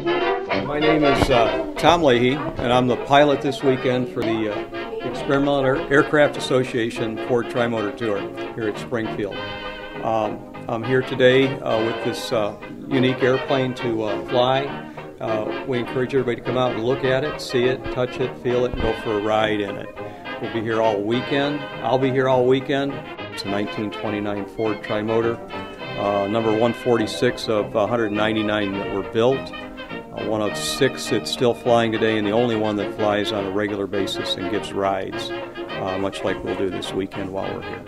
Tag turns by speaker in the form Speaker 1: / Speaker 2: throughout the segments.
Speaker 1: My name is Tom Leahy, and I'm the pilot this weekend for the Experimental Aircraft Association Ford Tri-Motor Tour here at Springfield. I'm here today with this unique airplane to fly. We encourage everybody to come out and look at it, see it, touch it, feel it, and go for a ride in it. We'll be here all weekend. I'll be here all weekend. It's a 1929 Ford Tri-Motor, number 146 of 199 that were built. One of 6 that's still flying today, and the only one that flies on a regular basis and gives rides, much like we'll do this weekend while we're here.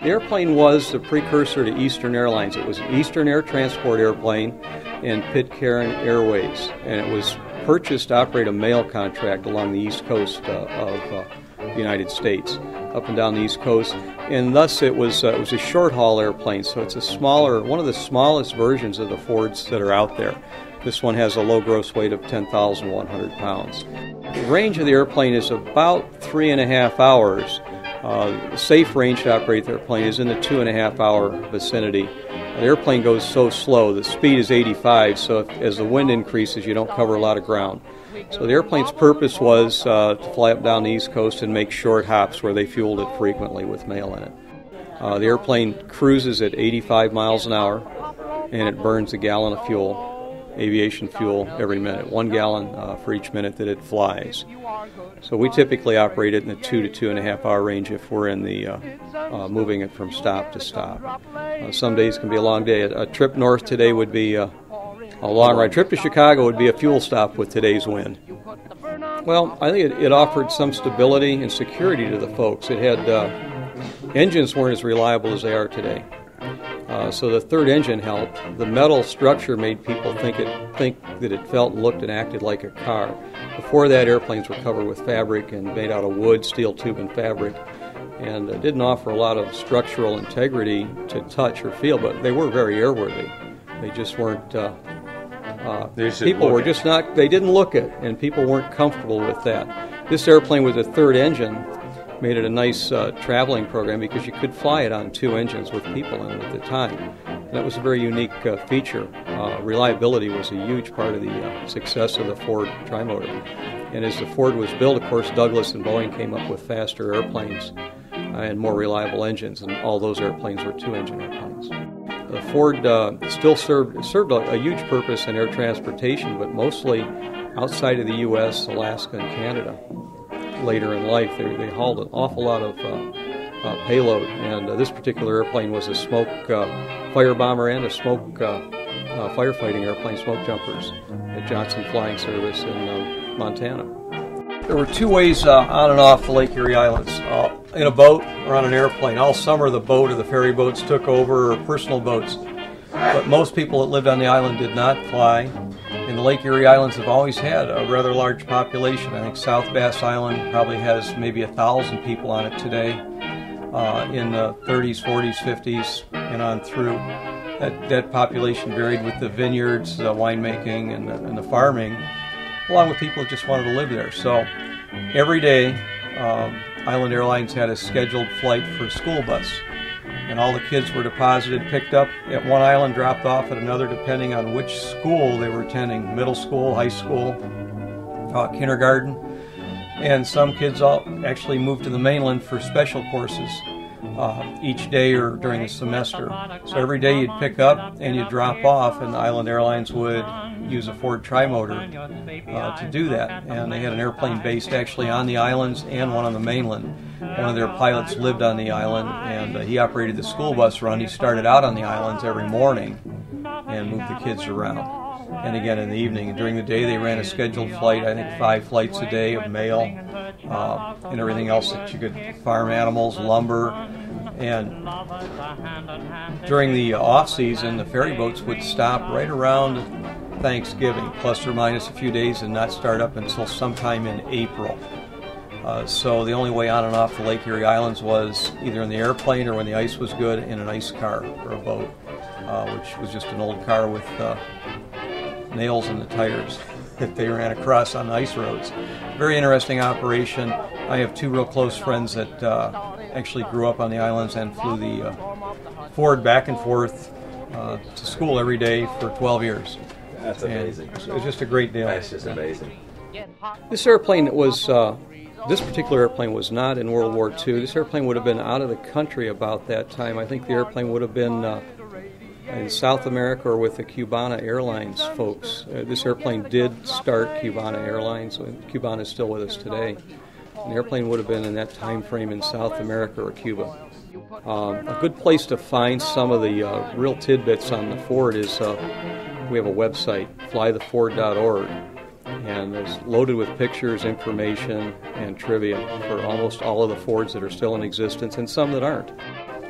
Speaker 1: The airplane was the precursor to Eastern Airlines. It was an Eastern Air Transport airplane and Pitcairn Airways, and it was purchased to operate a mail contract along the east coast of the United States, up and down the east coast, and thus it was a short-haul airplane. So it's a smaller, one of the smallest versions of the Fords that are out there. This one has a low gross weight of 10,100 pounds. The range of the airplane is about 3.5 hours. The safe range to operate the airplane is in the 2.5 hour vicinity. The airplane goes so slow, the speed is 85, so as the wind increases, you don't cover a lot of ground. So the airplane's purpose was to fly up down the East Coast and make short hops where they fueled it frequently with mail in it. The airplane cruises at 85 miles an hour, and it burns a gallon of fuel, aviation fuel, every minute, 1 gallon for each minute that it flies. So we typically operate it in the 2 to 2.5 hour range if we're in the moving it from stop to stop. Some days can be a long day. A trip north today would be a long ride. Trip to Chicago would be a fuel stop with today's wind. Well, I think it offered some stability and security to the folks. It had engines weren't as reliable as they are today. So the third engine helped. The metal structure made people think that it felt and looked and acted like a car. Before that, airplanes were covered with fabric and made out of wood, steel tube, and fabric, and didn't offer a lot of structural integrity to touch or feel, but they were very airworthy. They just weren't, people were just not, they didn't look it, and people weren't comfortable with that. This airplane with a third engine made it a nice traveling program because you could fly it on 2 engines with people in it at the time. And that was a very unique feature. Reliability was a huge part of the success of the Ford Tri-Motor. And as the Ford was built, of course, Douglas and Boeing came up with faster airplanes and more reliable engines, and all those airplanes were 2-engine airplanes. The Ford still served a huge purpose in air transportation, but mostly outside of the U.S., Alaska, and Canada. Later in life, they hauled an awful lot of payload, and this particular airplane was a smoke fire bomber and a smoke firefighting airplane, smoke jumpers, at Johnson Flying Service in Montana. There were 2 ways on and off the Lake Erie Islands, in a boat or on an airplane. All summer the boat or the ferry boats took over, or personal boats, but most people that lived on the island did not fly. And the Lake Erie Islands have always had a rather large population. I think South Bass Island probably has maybe 1,000 people on it today, in the 30s, 40s, 50s, and on through. That population varied with the vineyards, the winemaking, and the farming, along with people that just wanted to live there. So every day, Island Airlines had a scheduled flight for a school bus. And all the kids were deposited, picked up at one island, dropped off at another, depending on which school they were attending, middle school, high school, kindergarten. And some kids actually moved to the mainland for special courses each day or during the semester. So every day you'd pick up and you'd drop off, and the Island Airlines would use a Ford Tri-Motor to do that. And they had an airplane based actually on the islands and one on the mainland. One of their pilots lived on the island, and he operated the school bus run. He started out on the islands every morning and moved the kids around. And again in the evening. And during the day they ran a scheduled flight, I think 5 flights a day of mail and everything else that you could, farm animals, lumber. And during the off-season, the ferry boats would stop right around Thanksgiving, plus or minus a few days, and not start up until sometime in April. So the only way on and off the Lake Erie Islands was either in the airplane or, when the ice was good, in an ice car or a boat, which was just an old car with nails in the tires that they ran across on ice roads. Very interesting operation. I have 2 real close friends that actually grew up on the islands and flew the Ford back and forth to school every day for 12 years.
Speaker 2: That's amazing.
Speaker 1: It's just a great deal.
Speaker 2: That's just amazing.
Speaker 1: This airplane was, this particular airplane was not in World War II. This airplane would have been out of the country about that time. I think the airplane would have been in South America or with the Cubana Airlines folks. This airplane did start Cubana Airlines, and Cubana is still with us today. And the airplane would have been in that time frame in South America or Cuba. A good place to find some of the real tidbits on the Ford is we have a website, flytheford.org, and it's loaded with pictures, information, and trivia for almost all of the Fords that are still in existence and some that aren't.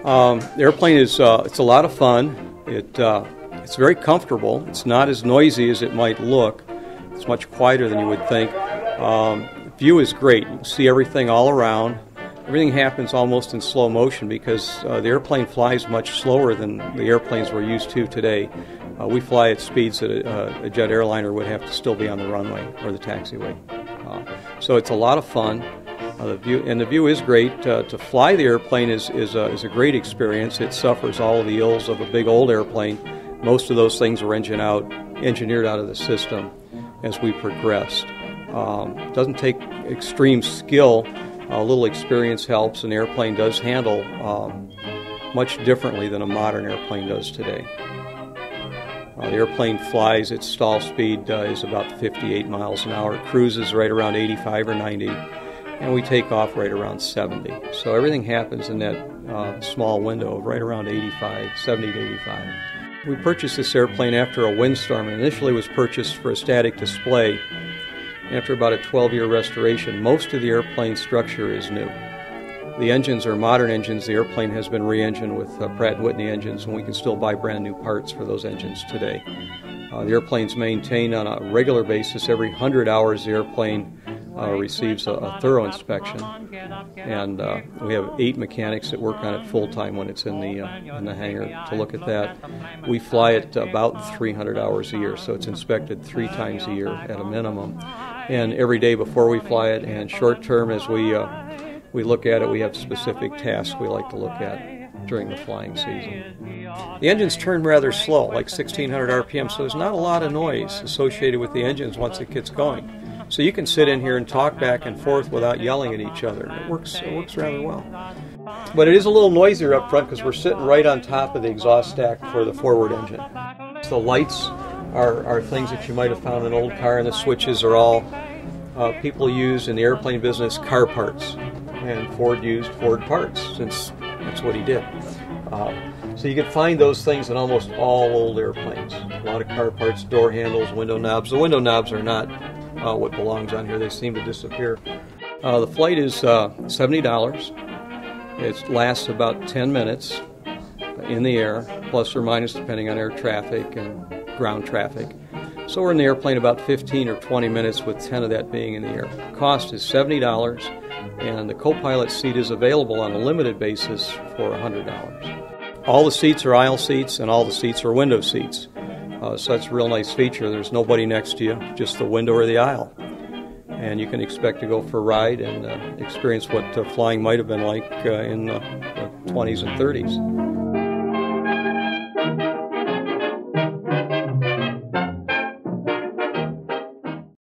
Speaker 1: The airplane is it's a lot of fun. It's very comfortable. It's not as noisy as it might look. It's much quieter than you would think. View is great. You can see everything all around. Everything happens almost in slow motion because the airplane flies much slower than the airplanes we're used to today. We fly at speeds that a jet airliner would have to still be on the runway or the taxiway. So it's a lot of fun. The view is great. To fly the airplane is a great experience. It suffers all of the ills of a big old airplane. Most of those things were engineered out of the system as we progressed. It doesn't take extreme skill. A little experience helps. An airplane does handle much differently than a modern airplane does today. The airplane flies, its stall speed is about 58 miles an hour. It cruises right around 85 or 90, and we take off right around 70. So everything happens in that small window of right around 70 to 85. We purchased this airplane after a windstorm. It initially was purchased for a static display. After about a 12-year restoration, most of the airplane structure is new. The engines are modern engines. The airplane has been re-engined with Pratt & Whitney engines, and we can still buy brand new parts for those engines today. The airplane's maintained on a regular basis. Every 100 hours, the airplane receives a thorough inspection, and we have 8 mechanics that work on it full-time when it's in the hangar to look at that. We fly it about 300 hours a year, so it's inspected 3 times a year at a minimum. And every day before we fly it, and short-term as we look at it, we have specific tasks we like to look at during the flying season. The engines turn rather slow, like 1600 RPM, so there's not a lot of noise associated with the engines once it gets going. So you can sit in here and talk back and forth without yelling at each other. It works rather well. But it is a little noisier up front because we're sitting right on top of the exhaust stack for the forward engine. The lights are things that you might have found in an old car, and the switches are all people use in the airplane business car parts. And Ford used Ford parts since that's what he did. So you can find those things in almost all old airplanes. A lot of car parts, door handles, window knobs. The window knobs are not what belongs on here. They seem to disappear. The flight is $70. It lasts about 10 minutes in the air, plus or minus depending on air traffic and ground traffic. So we're in the airplane about 15 or 20 minutes, with 10 of that being in the air. Cost is $70, and the co-pilot seat is available on a limited basis for $100. All the seats are aisle seats, and all the seats are window seats. So that's a real nice feature. There's nobody next to you, just the window or the aisle. And you can expect to go for a ride and experience what flying might have been like in the 20s and 30s.